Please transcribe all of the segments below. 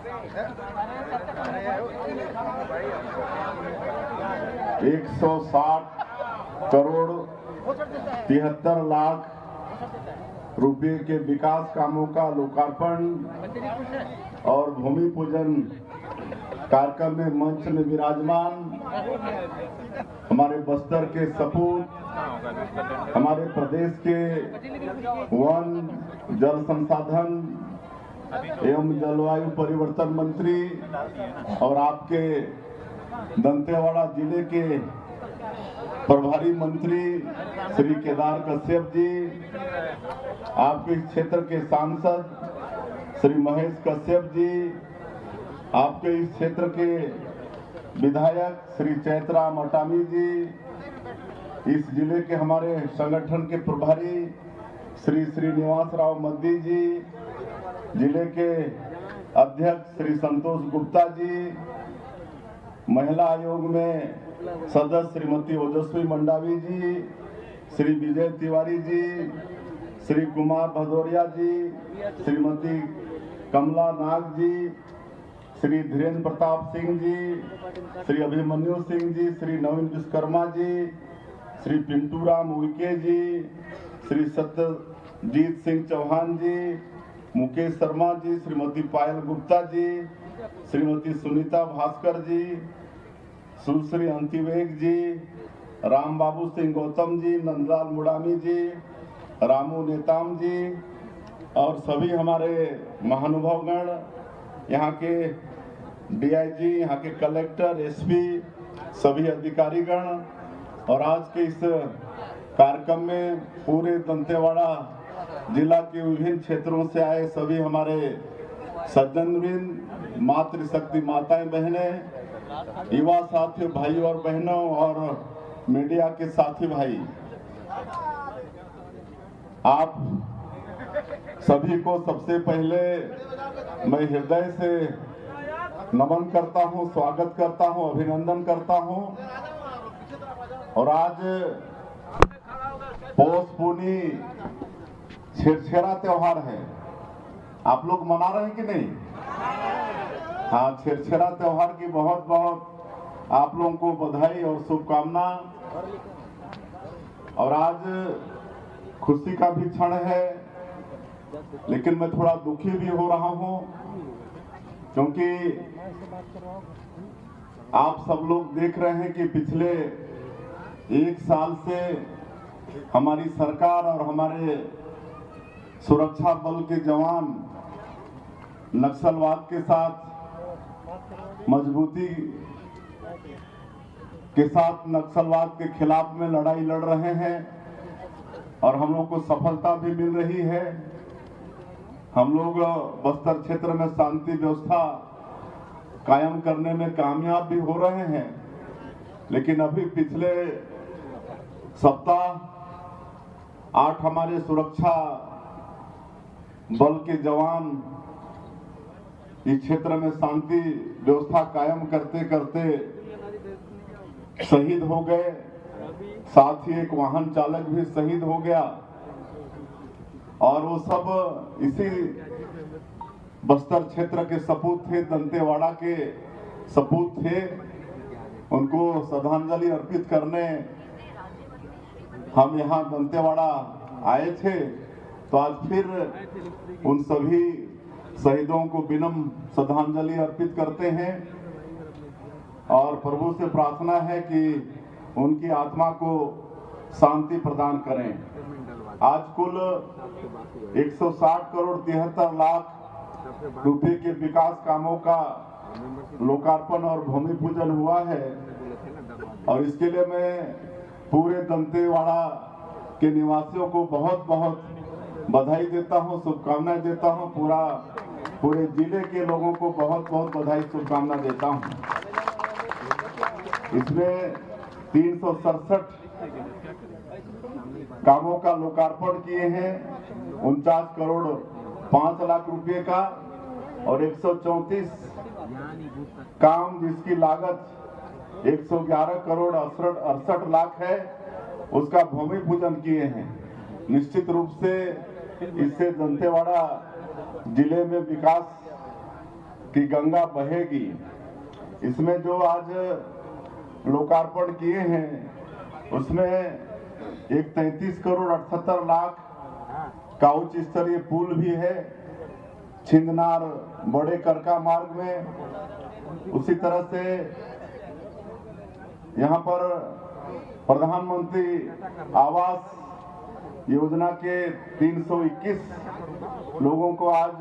160 करोड़ 73 लाख रुपए के विकास कामों का लोकार्पण और भूमि पूजन कार्यक्रम में मंच में विराजमान हमारे बस्तर के सपूत, हमारे प्रदेश के वन, जल संसाधन एवं जलवायु परिवर्तन मंत्री और आपके दंतेवाड़ा जिले के प्रभारी मंत्री श्री केदार कश्यप जी, आपके क्षेत्र के सांसद श्री महेश कश्यप जी, आपके इस क्षेत्र के विधायक श्री चैतराम अटामी जी, इस जिले के हमारे संगठन के प्रभारी श्री श्रीनिवास राव मद्दी जी, जिले के अध्यक्ष श्री संतोष गुप्ता जी, महिला आयोग में सदस्य श्रीमती ओजस्वी मंडावी जी, श्री विजय तिवारी जी, श्री कुमार भदौरिया जी, श्रीमती कमला नाग जी, श्री धीरेन्द्र प्रताप सिंह जी, श्री अभिमन्यु सिंह जी, श्री नवीन विश्वकर्मा जी, श्री पिंटू राम उइके जी, श्री सत्यजीत सिंह चौहान जी, मुकेश शर्मा जी, श्रीमती पायल गुप्ता जी, श्रीमती सुनीता भास्कर जी, सुश्री अंतिवेग जी, राम बाबू सिंह गौतम जी, नंदलाल मुडामी जी, रामू नेताम जी और सभी हमारे महानुभावगण, यहाँ के डीआईजी, यहाँ के कलेक्टर, एसपी, सभी अधिकारीगण और आज के इस कार्यक्रम में पूरे दंतेवाड़ा जिला के विभिन्न क्षेत्रों से आए सभी हमारे सज्जनवृंद, मातृशक्ति माताएं बहनें, युवा साथी भाई और बहनों और मीडिया के साथी भाई, आप सभी को सबसे पहले मैं हृदय से नमन करता हूं, स्वागत करता हूं, अभिनंदन करता हूं। और आज पौष पूर्णी छेरछेरा त्योहार है, आप लोग मना रहे हैं कि नहीं? हाँ, छेरछेरा त्योहार की बहुत बहुत आप लोगों को बधाई और शुभकामना। और आज खुशी का भी क्षण है, लेकिन मैं थोड़ा दुखी भी हो रहा हूं, क्योंकि आप सब लोग देख रहे हैं कि पिछले 1 साल से हमारी सरकार और हमारे सुरक्षा बल के जवान नक्सलवाद के साथ मजबूती के साथ नक्सलवाद के खिलाफ में लड़ाई लड़ रहे हैं और हम लोग को सफलता भी मिल रही है। हम लोग बस्तर क्षेत्र में शांति व्यवस्था कायम करने में कामयाब भी हो रहे हैं, लेकिन अभी पिछले सप्ताह 8 हमारे सुरक्षा बल के जवान इस क्षेत्र में शांति व्यवस्था कायम करते करते शहीद हो गए, साथ ही एक वाहन चालक भी शहीद हो गया और वो सब इसी बस्तर क्षेत्र के सपूत थे, दंतेवाड़ा के सपूत थे। उनको श्रद्धांजलि अर्पित करने हम यहाँ दंतेवाड़ा आए थे, तो आज फिर उन सभी शहीदों को विनम्र श्रद्धांजलि अर्पित करते हैं और प्रभु से प्रार्थना है कि उनकी आत्मा को शांति प्रदान करें। आज कुल 160 करोड़ 73 लाख रुपए के विकास कामों का लोकार्पण और भूमि पूजन हुआ है और इसके लिए मैं पूरे दंतेवाड़ा के निवासियों को बहुत बहुत बधाई देता हूं, शुभकामनाएं देता हूं। पूरे जिले के लोगों को बहुत बहुत बधाई शुभकामना देता हूं। इसमें 367 कामों का लोकार्पण किए हैं, 49 करोड़ 5 लाख रुपए का और 134 काम जिसकी लागत 111 करोड़ 68 लाख है, उसका भूमि पूजन किए हैं। निश्चित रूप से इससे दंतेवाड़ा जिले में विकास कि गंगा बहेगी। इसमें जो आज लोकार्पण किए हैं उसमें एक 33 करोड़ 78 लाख का उच्च स्तरीय पुल भी है छिंदनार बड़े करका मार्ग में। उसी तरह से यहाँ पर प्रधानमंत्री आवास योजना के 321 लोगों को आज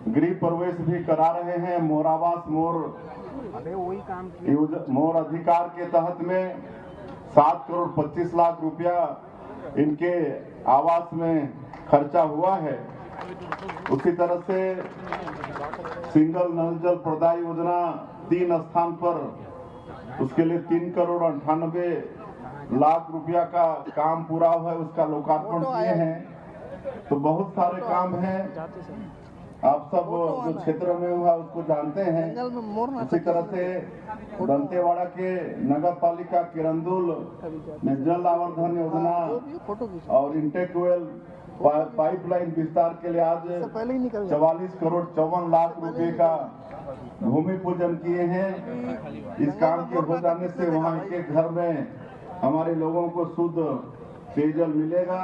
गृह प्रवेश भी करा रहे हैं। मोर आवास मोर अधिकार के तहत में 7 करोड़ 25 लाख रुपया इनके आवास में खर्चा हुआ है। उसी तरह से सिंगल नल जल प्रदाय योजना 3 स्थान पर उसके लिए 3 करोड़ 98 लाख रुपया का काम पूरा हुआ है, उसका लोकार्पण किए हैं। तो बहुत सारे काम हैं, आप सब जो क्षेत्र में हुआ उसको जानते हैं। उसी तरह से दंतेवाड़ा के नगर पालिका किरंदुल में जल आवर्धन योजना और इंटेक्वेल पाइपलाइन विस्तार के लिए आज 44 करोड़ 54 लाख रुपए का भूमि पूजन किए हैं। इस काम के हो जाने से वहाँ के घर में हमारे लोगों को शुद्ध पेयजल मिलेगा।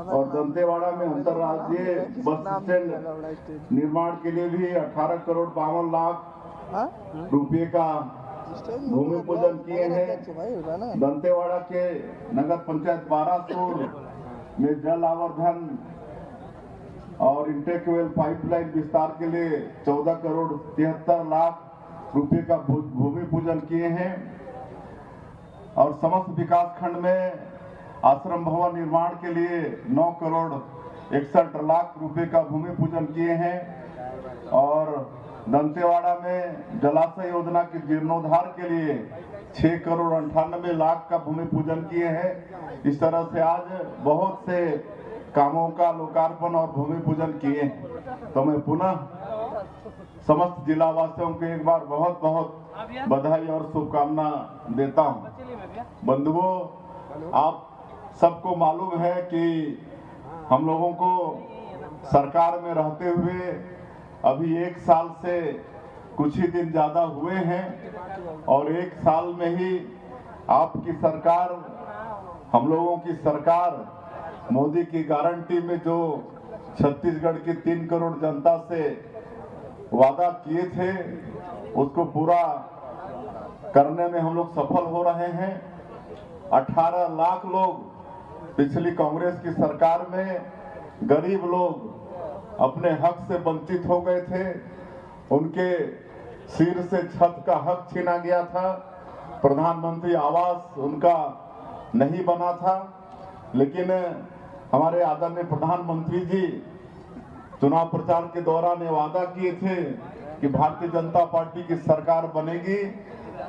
और दंतेवाड़ा में अंतर्राज्यीय बस स्टैंड निर्माण के लिए भी 18 करोड़ 52 लाख रुपए का भूमि पूजन किए हैं। दंतेवाड़ा के नगर पंचायत 12 में जल आवर्धन और इंटेक्वेल पाइपलाइन विस्तार के लिए 14 करोड़ 73 लाख रुपए का भूमि पूजन किए हैं। और समस्त विकास खंड में आश्रम भवन निर्माण के लिए 9 करोड़ 61 लाख रुपए का भूमि पूजन किए हैं। और दंतेवाड़ा में जलाशय योजना के जीर्णोद्धार के लिए 6 करोड़ 98 लाख का भूमि पूजन किए हैं। इस तरह से आज बहुत से कामों का लोकार्पण और भूमि पूजन किए हैं। तो मैं पुनः समस्त जिला वासियों को एक बार बहुत बहुत बधाई और शुभकामना देता हूं। बंधुओं, आप सबको मालूम है कि हम लोगों को सरकार में रहते हुए अभी 1 साल से कुछ ही दिन ज्यादा हुए हैं और 1 साल में ही आपकी सरकार, हम लोगों की सरकार मोदी की गारंटी में जो छत्तीसगढ़ की 3 करोड़ जनता से वादा किए थे उसको पूरा करने में हम लोग सफल हो रहे हैं। 18 लाख लोग पिछली कांग्रेस की सरकार में गरीब लोग अपने हक से वंचित हो गए थे, उनके सिर से छत का हक छीना गया था, प्रधानमंत्री आवास उनका नहीं बना था। लेकिन हमारे आदरणीय प्रधानमंत्री जी चुनाव प्रचार के दौरान ये वादा किए थे कि भारतीय जनता पार्टी की सरकार बनेगी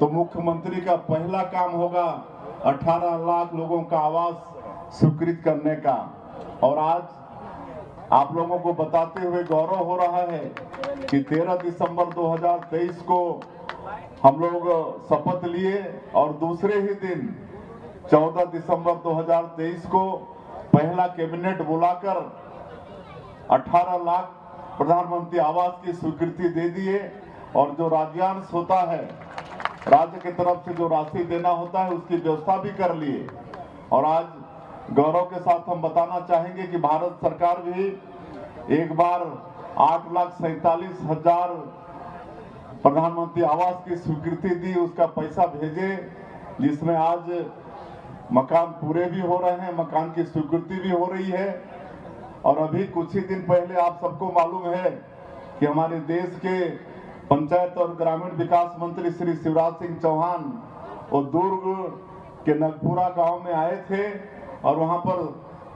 तो मुख्यमंत्री का पहला काम होगा 18 लाख लोगों का आवास स्वीकृत करने का। और आज आप लोगों को बताते हुए गौरव हो रहा है कि 13 दिसंबर 2023 को हम लोग शपथ लिए और दूसरे ही दिन 14 दिसंबर 2023 को पहला कैबिनेट बुलाकर 18 लाख प्रधानमंत्री आवास की स्वीकृति दे दिए। और जो राज्यांश होता है, राज्य की तरफ से जो राशि देना होता है, उसकी व्यवस्था भी कर लिए। और आज गौरव के साथ हम बताना चाहेंगे कि भारत सरकार भी एक बार 8,47,000 प्रधानमंत्री आवास की स्वीकृति दी, उसका पैसा भेजे, जिसमें आज मकान पूरे भी हो रहे हैं, मकान की स्वीकृति भी हो रही है। और अभी कुछ ही दिन पहले आप सबको मालूम है कि हमारे देश के पंचायत और ग्रामीण विकास मंत्री श्री शिवराज सिंह चौहान वो दुर्ग के नगपुरा गांव में आए थे और वहां पर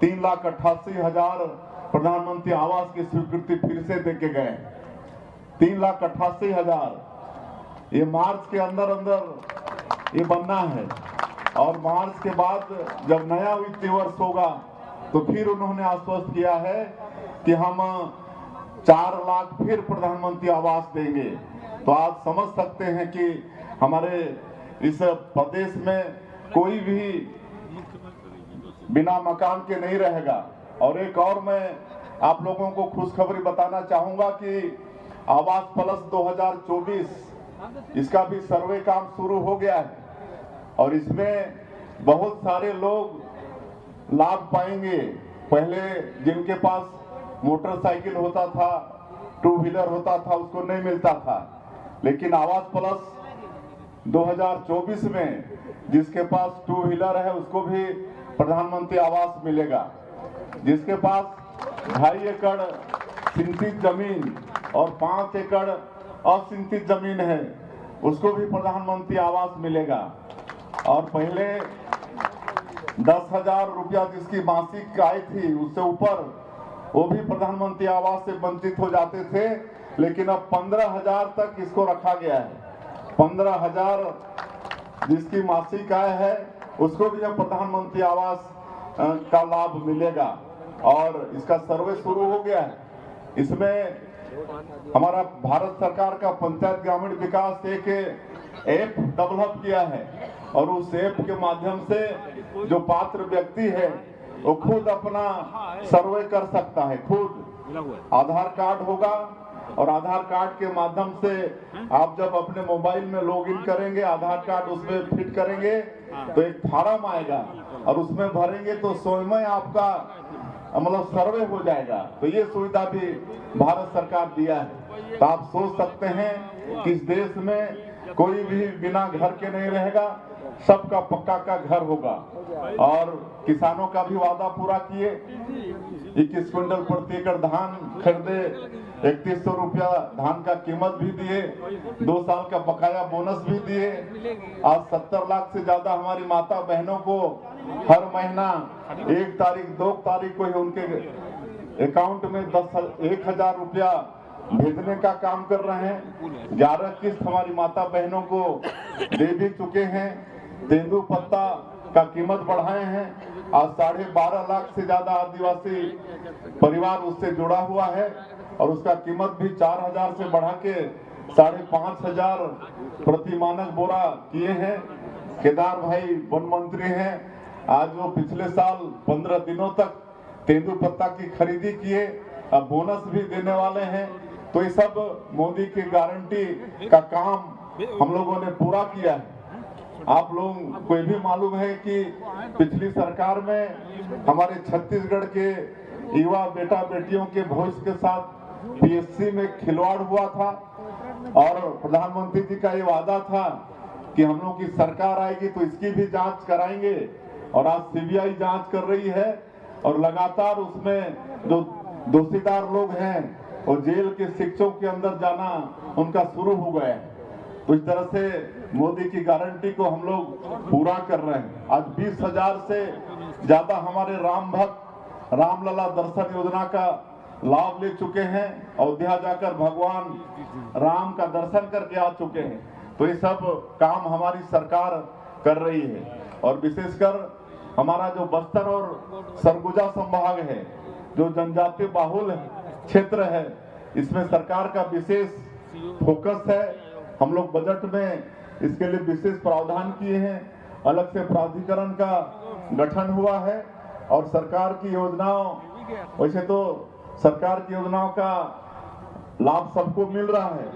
3,88,000 प्रधानमंत्री आवास की स्वीकृति फिर से देके गए। 3,88,000 ये मार्च के अंदर अंदर ये बनना है। और मार्च के बाद जब नया वित्तीय वर्ष होगा तो फिर उन्होंने आश्वस्त किया है कि हम 4 लाख फिर प्रधानमंत्री आवास देंगे। तो आप समझ सकते हैं कि हमारे इस प्रदेश में कोई भी बिना मकान के नहीं रहेगा। और एक और मैं आप लोगों को खुशखबरी बताना चाहूंगा कि आवास प्लस 2024 इसका भी सर्वे काम शुरू हो गया है और इसमें बहुत सारे लोग लाभ पाएंगे। पहले जिनके पास मोटरसाइकिल होता था, टू व्हीलर होता था, उसको नहीं मिलता था, लेकिन आवास प्लस 2024 में जिसके पास टू व्हीलर है उसको भी प्रधानमंत्री आवास मिलेगा। जिसके पास 2.5 एकड़ सिंचित जमीन और 5 एकड़ असिंचित जमीन है उसको भी प्रधानमंत्री आवास मिलेगा। और पहले 10,000 रुपया जिसकी मासिक आय थी उससे ऊपर वो भी प्रधानमंत्री आवास से वंचित हो जाते थे, लेकिन अब 15,000 तक इसको रखा गया है। 15,000 जिसकी मासिक आय है उसको भी अब प्रधानमंत्री आवास का लाभ मिलेगा और इसका सर्वे शुरू हो गया है। इसमें हमारा भारत सरकार का पंचायत ग्रामीण विकास एक ऐप डेवलप किया है और उस ऐप के माध्यम से जो पात्र व्यक्ति है वो खुद अपना सर्वे कर सकता है। खुद आधार कार्ड होगा और आधार कार्ड के माध्यम से आप जब अपने मोबाइल में लॉगिन करेंगे, आधार कार्ड उसमें फिट करेंगे तो एक फॉर्म आएगा और उसमें भरेंगे तो स्वयं आपका मतलब सर्वे हो जाएगा। तो ये सुविधा भी भारत सरकार दिया है। तो आप सोच सकते हैं कि इस देश में कोई भी बिना घर के नहीं रहेगा, सबका पक्का का घर होगा। और किसानों का भी वादा पूरा किए, 21 क्विंटल प्रति एकड़ धान खरीदे, 3100 रुपया धान का कीमत भी दिए, 2 साल का बकाया बोनस भी दिए। आज 70 लाख से ज्यादा हमारी माता बहनों को हर महीना 1 तारीख 2 तारीख को ही उनके अकाउंट में 1,000 रुपया भेजने का काम कर रहे हैं। 11 किस्त हमारी माता बहनों को दे भी चुके हैं। तेंदू पत्ता का कीमत बढ़ाए हैं। आज 12.5 लाख से ज्यादा आदिवासी परिवार उससे जुड़ा हुआ है और उसका कीमत भी 4,000 से बढ़ा के 5,500 प्रति मानक बोरा किए हैं। केदार भाई वन मंत्री हैं, आज वो पिछले साल 15 दिनों तक तेंदू पत्ता की खरीदी किए, अब बोनस भी देने वाले हैं। तो ये सब मोदी की गारंटी का काम हम लोगों ने पूरा किया है। आप लोग को भी मालूम है कि पिछली सरकार में हमारे छत्तीसगढ़ के युवा बेटा बेटियों के भविष्य के साथ पीएससी में खिलवाड़ हुआ था और प्रधानमंत्री जी का ये वादा था कि हम लोग की सरकार आएगी तो इसकी भी जांच कराएंगे और आज सीबीआई जांच कर रही है और लगातार उसमें जो दोषीदार लोग हैं और जेल के शिक्षकों के अंदर जाना उनका शुरू हो गया है। तो इस तरह से मोदी की गारंटी को हम लोग पूरा कर रहे हैं। आज 20,000 से ज्यादा हमारे राम भक्त रामलला दर्शन योजना का लाभ ले चुके हैं, अयोध्या जाकर भगवान राम का दर्शन करके आ चुके हैं। तो ये सब काम हमारी सरकार कर रही है और विशेषकर हमारा जो बस्तर और सरगुजा संभाग है, जो जनजातीय बाहुल क्षेत्र है, इसमें सरकार का विशेष फोकस है। हम लोग बजट में इसके लिए विशेष प्रावधान किए हैं। अलग से प्राधिकरण का गठन हुआ है और सरकार की योजनाओं, वैसे तो सरकार की योजनाओं का लाभ सबको मिल रहा है,